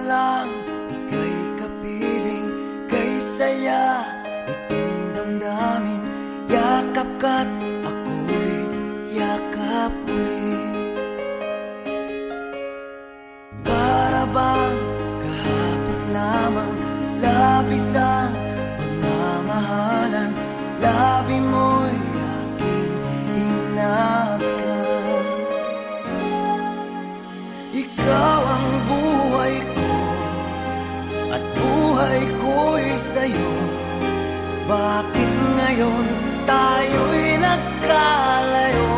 lang ika'y kapiling, kay saya itong damdamin. Yakap ka't ako'y yakap uli. Para bang kahapon lamang, labis ang pagmamahalan, labi mo'y aking inakan. Ikaw ang buhay ko at buhay ko'y sa'yo. Bakit ngayon tayo'y nagkalayo?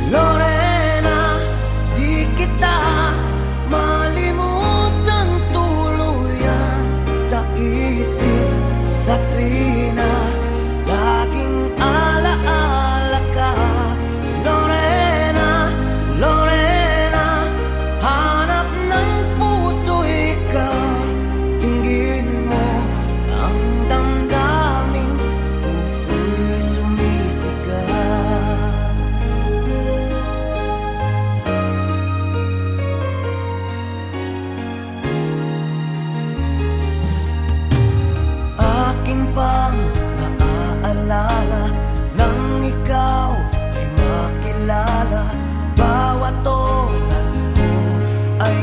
Lorena, di kita malimutang tuluyan sa isip, sa tuwina laging alaala ka. Lorena, Lorena, hanap ng puso ikaw. Tingin mo ang damdaming puso'y sumisigaw. Aking pang naaalala nang ikaw ay makilala. Bawat oras ko ay